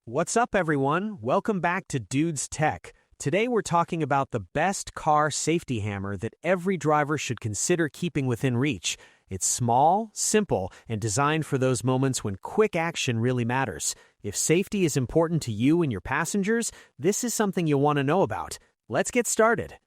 What's up, everyone? Welcome back to Dude's Tech. Today we're talking about the best car safety hammer that every driver should consider keeping within reach. It's small, simple, and designed for those moments when quick action really matters. If safety is important to you and your passengers, this is something you'll want to know about. Let's get started.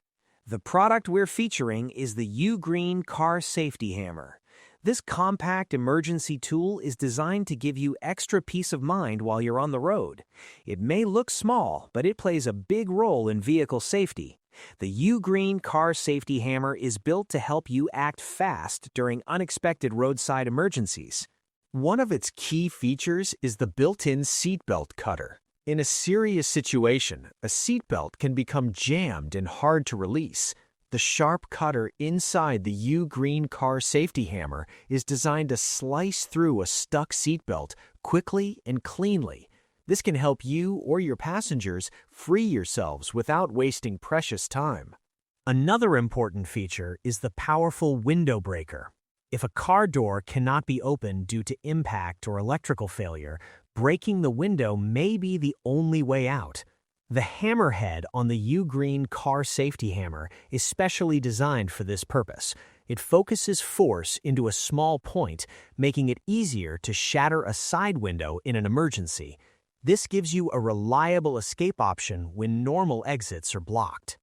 The product we're featuring is the Ugreen Car Safety Hammer. This compact emergency tool is designed to give you extra peace of mind while you're on the road. It may look small, but it plays a big role in vehicle safety. The Ugreen Car Safety Hammer is built to help you act fast during unexpected roadside emergencies. One of its key features is the built-in seatbelt cutter. In a serious situation, a seatbelt can become jammed and hard to release. The sharp cutter inside the Ugreen Car Safety Hammer is designed to slice through a stuck seatbelt quickly and cleanly. This can help you or your passengers free yourselves without wasting precious time. Another important feature is the powerful window breaker. If a car door cannot be opened due to impact or electrical failure, breaking the window may be the only way out. The hammerhead on the Ugreen Car Safety Hammer is specially designed for this purpose. It focuses force into a small point, making it easier to shatter a side window in an emergency. This gives you a reliable escape option when normal exits are blocked.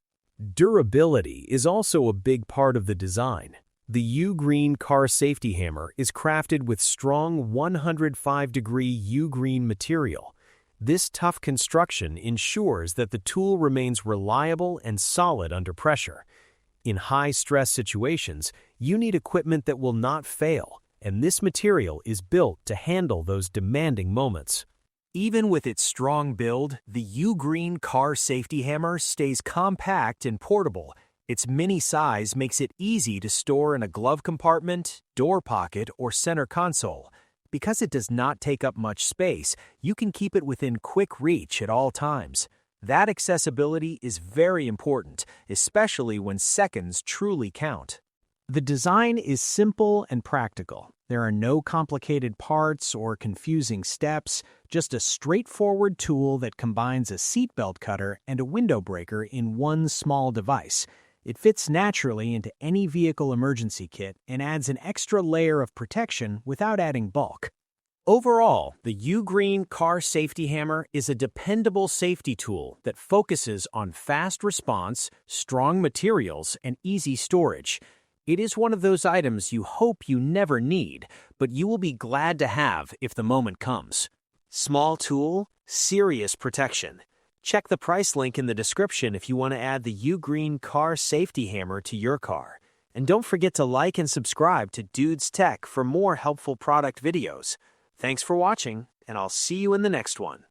Durability is also a big part of the design. The Ugreen Car Safety Hammer is crafted with strong 105-degree Ugreen material. This tough construction ensures that the tool remains reliable and solid under pressure. In high-stress situations, you need equipment that will not fail, and this material is built to handle those demanding moments. Even with its strong build, the Ugreen Car Safety Hammer stays compact and portable. Its mini size makes it easy to store in a glove compartment, door pocket, or center console. Because it does not take up much space, you can keep it within quick reach at all times. That accessibility is very important, especially when seconds truly count. The design is simple and practical. There are no complicated parts or confusing steps, just a straightforward tool that combines a seatbelt cutter and a window breaker in one small device. It fits naturally into any vehicle emergency kit and adds an extra layer of protection without adding bulk. Overall, the Ugreen Car Safety Hammer is a dependable safety tool that focuses on fast response, strong materials, and easy storage. It is one of those items you hope you never need, but you will be glad to have if the moment comes. Small tool, serious protection. Check the price link in the description if you want to add the Ugreen Car Safety Hammer to your car. And don't forget to like and subscribe to Dude's Tech for more helpful product videos. Thanks for watching, and I'll see you in the next one.